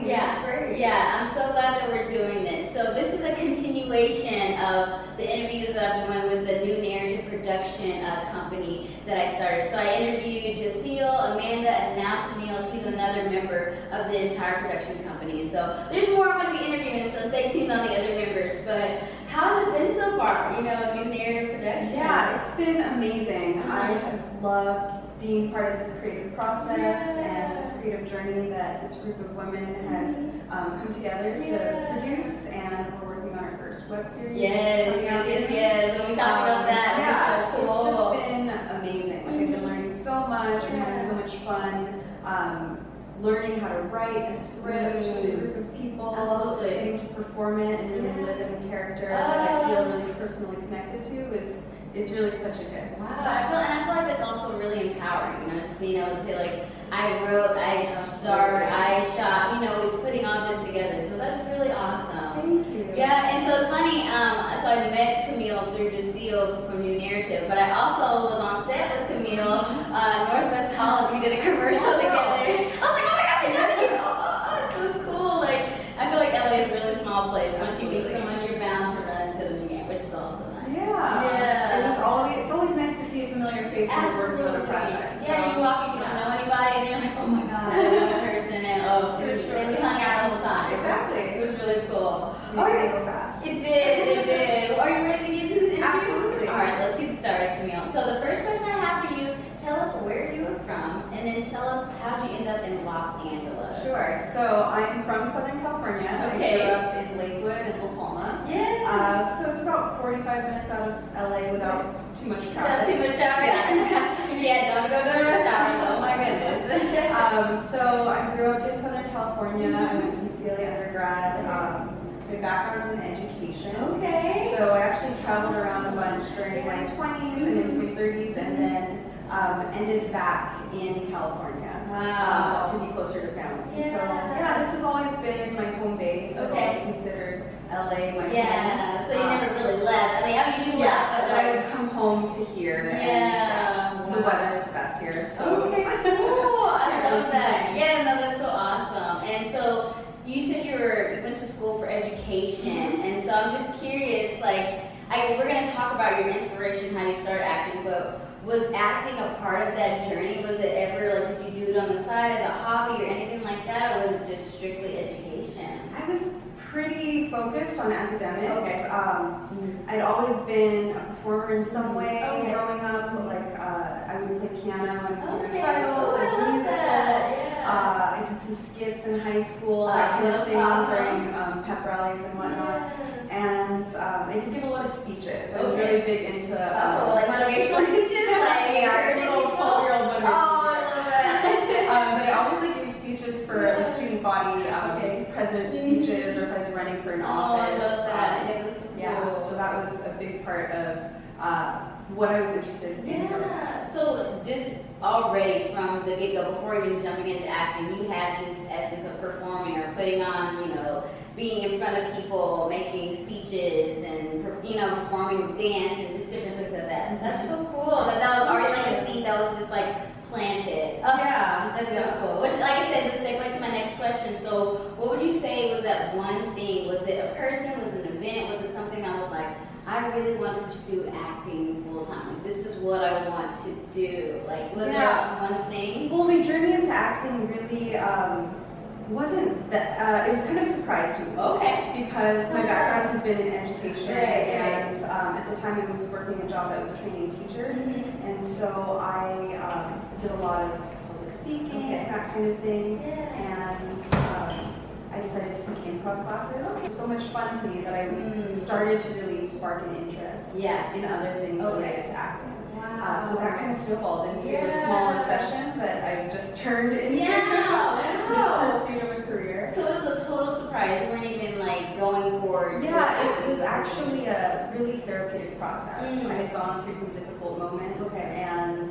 exciting. Yeah. This is great. Yeah, I'm so glad that we're doing this. So this is a continuation of the interviews that I'm doing with the new narrative production company that I started. So I interviewed Jaceel, Amanda, and now Camille. She's another member of the entire production company. So there's more I'm going to be interviewing, so stay tuned on the other members. But how's it been so far, new narrative production? Yeah, it's been amazing. I have loved being part of this creative process and this creative journey that this group of women has come together to produce, and we're working on our first web series. Yes. When we talk about that, yeah, it's so cool. It's just been amazing. Like, I've been learning so much. I'm having so much fun. Learning how to write a script with a group of people, getting to perform it and really live in a character that I feel really personally connected to is really such a gift. Wow, I feel like that's also really empowering, just being able to say, like, I wrote, I starred, I shot, putting all this together. So that's really awesome. Thank you. Yeah, and so it's funny, so I met Camille through Jaceel from New Narrative, but I also was on set with Camille, Northwest College. We did a commercial together. I was like, oh my God, I love you. So it's cool. Like, I feel like LA is a really small place. Once you meet someone, you're bound to run into them again, which is also nice. Yeah. It's always nice to see a familiar face when you're working on a project. So. Yeah, you walk in, you don't know anybody, and you're like, oh my God, I know that person, and then we hung out the whole time. Exactly. It was really cool. All right, go fast. It did. Are you ready to get into this interview? Absolutely. All right, let's get started, Camille. So the first question I have for you, tell us where you were from, and then tell us how'd you end up in Los Angeles. Sure. So I'm from Southern California. Okay. I grew up in Lakewood and La Palma. Yes. So it's about 45 minutes out of LA without too much traffic. Not too much traffic. Yeah, don't go to the rush hour. Oh my goodness. So I grew up in Southern California. I went to UCLA undergrad. My background's in education. Okay. So I actually traveled around a bunch during my 20s and into my 30s, and then ended back in California. Wow. To be closer to family. Yeah. So yeah, this has always been my home base. I've always considered LA my home. Yeah. So you never really left. I mean, you left, but I would come home to here. And the weather's the best here. So. Okay, cool. I love that. Yeah, no, that's so awesome. And so you said you went to school for education, and so I'm just curious, like, we're going to talk about your inspiration, how you started acting, but was acting a part of that journey? Was it ever, like, did you do it on the side as a hobby or anything like that, or was it just strictly education? I was pretty focused on academics. Okay. I'd always been a performer in some way growing up. Like, I would play piano and do recitals as a musical. I did some skits in high school, that kind of thing, during pep rallies and whatnot. And I did give a lot of speeches. I was really big into like motivational speeches, like little 12-year-old motivational. Oh, I love that. But I always gave speeches for like student body president speeches, or if I was running for an office. I love that. So that was a big part of what I was interested in. Yeah. So just already from the get-go, before even jumping into acting, you had this essence of performing or putting on, being in front of people, making speeches, and performing with dance and just different things like that. So that's so cool. That was already like a seed that was just like planted. Oh, that's so cool. Which, like I said, is a segue to my next question. So, what would you say was that one thing? Was it a person? Was it an event? Was it something that was like, I really want to pursue acting full time. Like, this is what I want to do. Like, was there one thing? Well, my journey into acting really wasn't that. It was kind of a surprise to me. Okay. Because my background has been in education, and at the time I was working a job that was training teachers, and so I did a lot of public speaking and that kind of thing, and I decided to take improv classes. It was so much fun to me that I started to really spark an interest in other things related to acting. So that kind of snowballed into a small obsession that I've just turned into this pursuit of a career. So it was a total surprise. You weren't even like going for it was actually a really therapeutic process. I had gone through some difficult moments and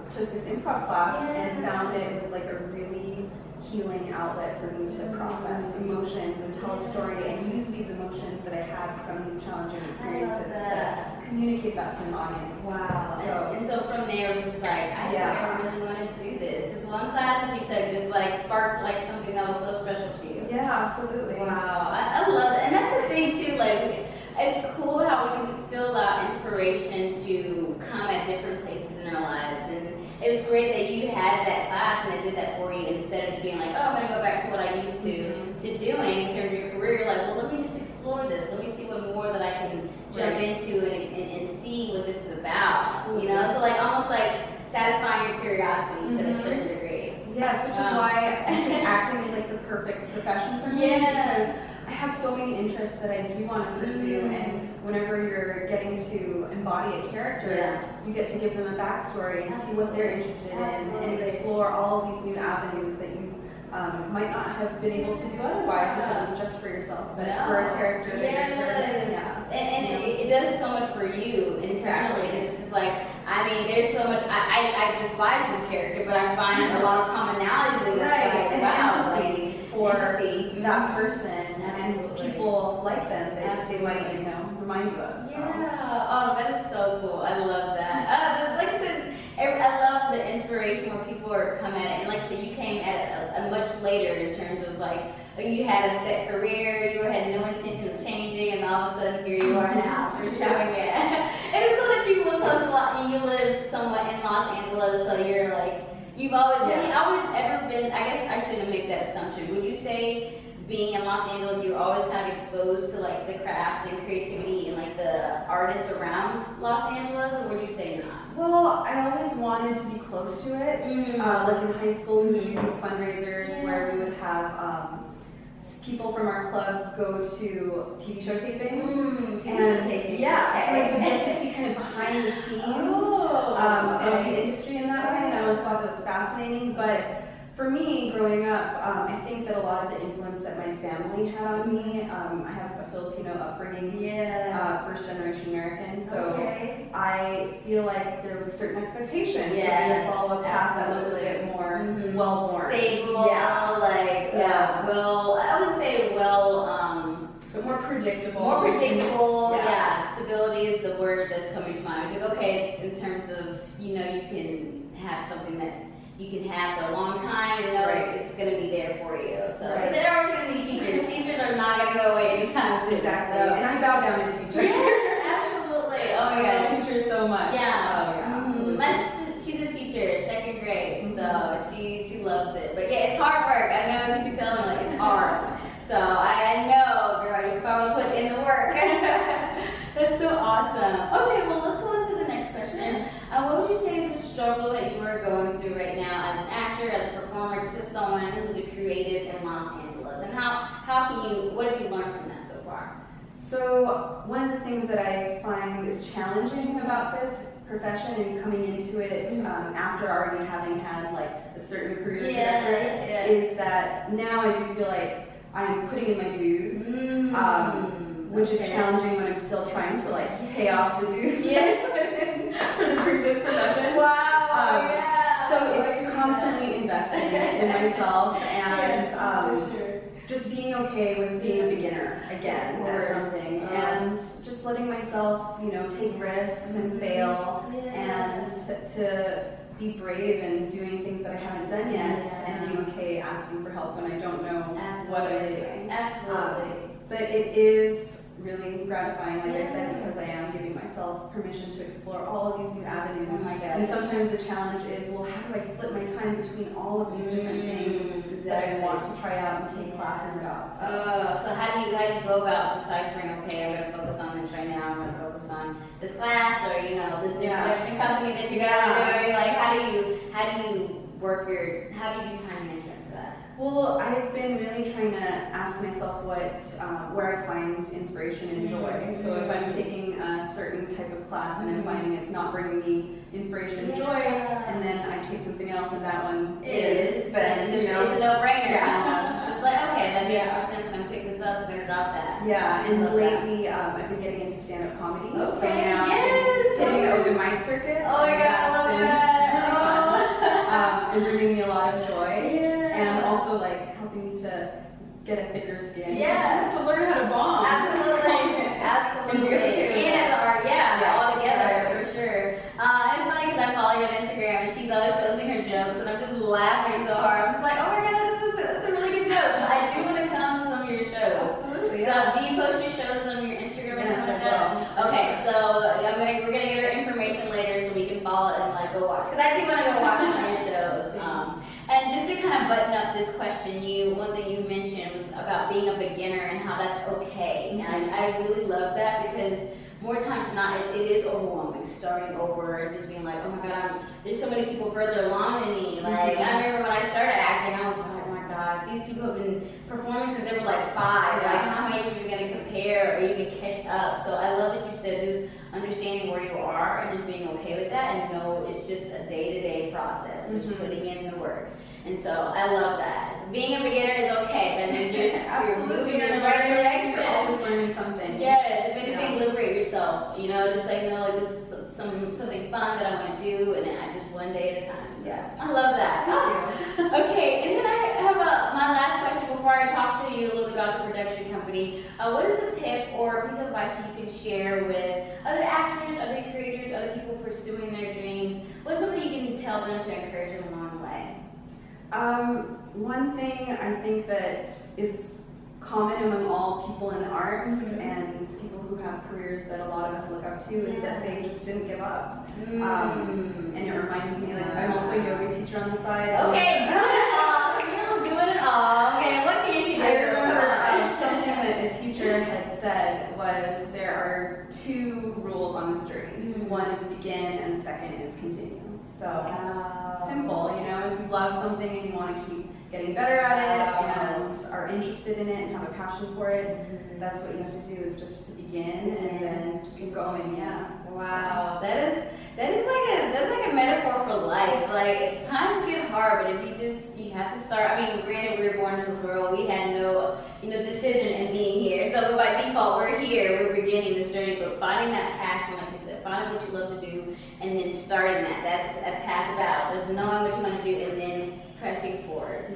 took this improv class and found it was like a really healing outlet for me to process emotions and tell a story and use these emotions that I had from these challenging experiences to communicate that to an audience. Wow. And so from there it was just like, I really want to do this. This one class challenge you took just like sparked like something that was so special to you. Yeah, absolutely. Wow, I love it. And that's the thing too, like it's cool how we can still allow inspiration to come at different places in our lives. And it was great that you had that class and it did that for you instead of just being like, oh, I'm gonna go back to what I used to doing in terms of your career. You're like, well, let me just explore this. Let me see what more that I can jump into and see what this is about. Absolutely. You know, so like almost like satisfying your curiosity to a certain degree. Yes, which is why I think acting is like the perfect profession for me. Because I have so many interests that I do want to pursue, and whenever you're getting to embody a character, you get to give them a backstory and see what they're interested in, and explore all of these new avenues that you might not have been able to do otherwise if it was just for yourself, but for a character that you're serving. And it does so much for you internally. It's just like, I mean, there's so much. I despise this character, but I find a lot of commonalities in this. And wow, empathy for that person and people like them that they might, remind you of. So. Yeah. Oh, that is so cool. I love that. Like I said, I love the inspiration where people are come at it. And like I said, you came at a much later in terms of like, you had a set career, you had no intention of changing, and all of a sudden here you are now pursuing it. And it's cool that you live close to you live somewhat in Los Angeles, so you're like, you've always, have you always ever been, I guess I shouldn't make that assumption. Would you say being in Los Angeles, you were always kind of exposed to like the craft and creativity and like the artists around Los Angeles, or would you say not? Well, I always wanted to be close to it. Like in high school, we would do these fundraisers where we would have people from our clubs go to TV show tapings. So I would get to see kind of behind the scenes of the industry in that way, and I always thought that was fascinating. But for me, growing up, I think that a lot of the influence that my family had on me, I have a Filipino upbringing, first generation American, so I feel like there was a certain expectation for me to follow a path that was a bit more well-worn. Stable, I would say but more predictable. More predictable, stability is the word that's coming to mind. It's like, okay, it's in terms of, you can have something that's you can have for a long time and know it's going to be there for you. So, but they're always going to be teachers. Teachers are not going to go away anytime soon. Exactly. So. And I bow down to teachers. Absolutely. Oh my God. Teachers so much. Absolutely. My sister, she's a teacher, second grade, so she loves it. But yeah, it's hard work. I know what you can tell me, like, it's hard. So I know, girl, you probably put in the work. That's so awesome. Okay, well, let's go on to the next question. What would you say is a struggle that you are going through right now as an actor, as a performer, just as someone who's a creative in Los Angeles? And what have you learned from that so far? So one of the things that I find is challenging about this profession and coming into it after already having had like a certain career trajectory is that now I do feel like I'm putting in my dues, which is challenging when I'm still trying to like pay off the dues for the previous profession. So it's constantly investing in myself and just being okay with being a beginner again at something, and just letting myself, take risks and fail, and to be brave and doing things that I haven't done yet, and being okay asking for help when I don't know what I'm doing. Absolutely. But it is really gratifying, like I said, because I am giving myself permission to explore all of these new avenues. Oh my God. And sometimes the challenge is, well, how do I split my time between all of these different things that I want to try out and take classes about? So how do you go about deciphering, okay, I'm going to focus on this right now, I'm going to focus on this class, or this new production company that you guys are doing? Like, how do you do time management for that? Well, I've been really trying to ask myself where I find inspiration and joy. So if I'm taking a certain type of class and I'm finding it's not bringing me inspiration and joy, and then I take something else and that one is, then it's a no-brainer. It's just like, okay, that makes more sense. I'm going to pick this up, I'm going to drop that. And lately I've been getting into stand-up comedy. So now hitting the open mic circuit. Oh my God, I love that. Really fun. And bringing me a lot of joy. And also like helping me to get a thicker skin. You have to learn how to bomb. Absolutely. And as an art, all together, for sure. It's funny because I follow you on Instagram and she's always posting her jokes, and I'm I'm just laughing so hard. I'm just like, oh my god, that's a really good joke. So I do want to come to some of your shows. Absolutely. So Yeah. do you post your shows on your Instagram or Yes, anything like I that? will. Okay, so we're gonna get our information later so we can follow and like go watch. Because I do want to go watch one of your shows. And just to kind of button up this question, one thing you mentioned was about being a beginner and how that's okay. And I really love that because more times than not, it is overwhelming starting over and just being like, oh my god, there's so many people further along than me. Like I remember when I started acting, I was like, oh my gosh, these people have been performing since they were like 5. Like how am I even going to compare or even catch up? So I love that you said just understanding where you are and just being okay with that and know it's just a day-to-day process and just putting in the work. And so I love that. Being a beginner is okay. That means you're moving in the right direction. You're always learning something. Yes, if anything, liberate yourself. You know, just like know like this is something fun that I want to do, and I just one day at a time. So Yes. I love that. Thank you. Okay, and then I have my last question before I talk to you a little bit about the production company. What is a tip or a piece of advice that you can share with other actors, other creators, other people pursuing their dreams? What's something you can tell them to encourage them along the way? One thing I think that is common among all people in the arts and people who have careers that a lot of us look up to is that they just didn't give up. And it reminds me, like, I'm also a yoga teacher on the side. Okay, doing it all. Camille's doing it all. Okay, what can she do? I remember something that a teacher had said was there are 2 rules on this journey. One is begin and the second is continue. So simple, you know, if you love something and you want to keep getting better at it and are interested in it and have a passion for it, that's what you have to do is just to begin and then keep going. Yeah. Wow, that's like a metaphor for life. Like times get hard, but if you have to start. I mean, granted, we were born in this world, we had no decision in being here. So by default, we're here, we're beginning this journey. But finding that passion, like you said, finding what you love to do, and then starting that's half the battle. Just knowing what you want to do, and then pressing forward,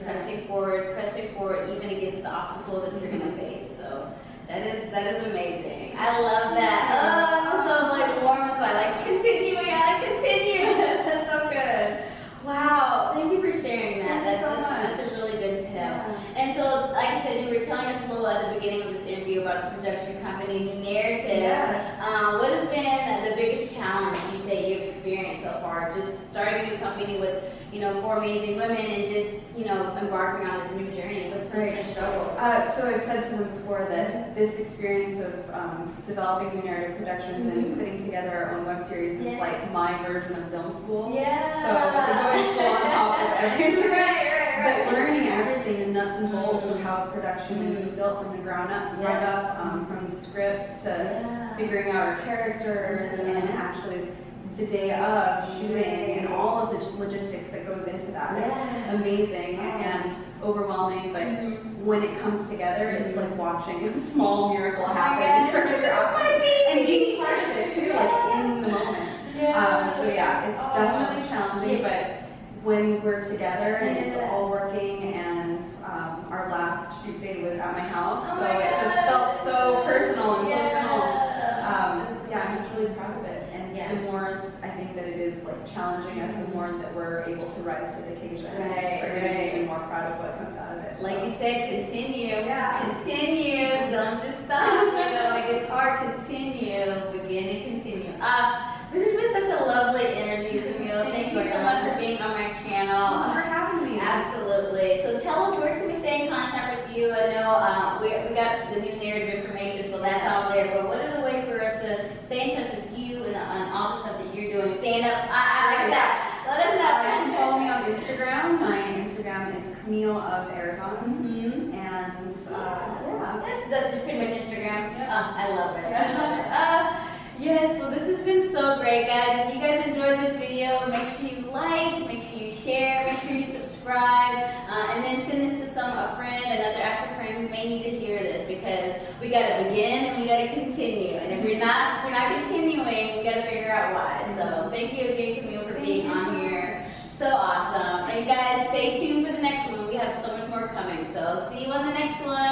even against the obstacles that you're gonna face. So that is amazing. I love that. Oh, I'm so like warm inside. Like continue, Ayana, continue. That's so good. Wow, thank you for sharing that. That's a really good tip. Yeah. And so, like I said, you were telling us a little at the beginning of this interview about the production company narrative. Yes. What has been the biggest challenge you say you've experienced so far? Just starting a new company with 4 amazing women and just embarking on this new journey. What's been a struggle? So I've said to them before that this experience of developing new narrative productions and putting together our own web series is like my version of film school. Yeah. So it's a going school on top of everything. Right. But learning everything, the nuts and bolts of how production is built from the ground up, from the scripts to figuring out our characters and actually the day of shooting and all of the logistics that goes into that. It's amazing and overwhelming, but when it comes together, it's like watching a small miracle happen in front of your eyes and being part of it too, like in the moment. So yeah, it's definitely challenging, but when we're together and it's all working, and our last shoot day was at my house, so it just felt so personal and close to home. I'm just really proud of it, and the more I think that it is like challenging us, the more that we're able to rise to the occasion. We're going to be even more proud of what comes out of it. Like you said, continue. Yeah. Continue. Don't just stop. Like it's hard. Continue. Begin and continue. This has been such a lovely interview, Camille. Thank you so much for being on my channel. Thanks for having me. Absolutely. So tell us, where can we stay in contact with you? I know we got the new narrative information, so that's out there. But what is a way for us to stay in touch with you and all the stuff that you're doing? Stand up. I like that. Let us know. You can follow me on Instagram. My Instagram is Camille of Aragon. And That's just pretty much Instagram. I love it. Yes, well this has been so great, guys. If you guys enjoyed this video, make sure you like, make sure you share, make sure you subscribe, and then send this to another actor friend who may need to hear this, because we gotta begin and we gotta continue. And if we're not continuing, we gotta figure out why. So thank you again, Camille, for being on here. So awesome. And guys, stay tuned for the next one. We have so much more coming. So see you on the next one.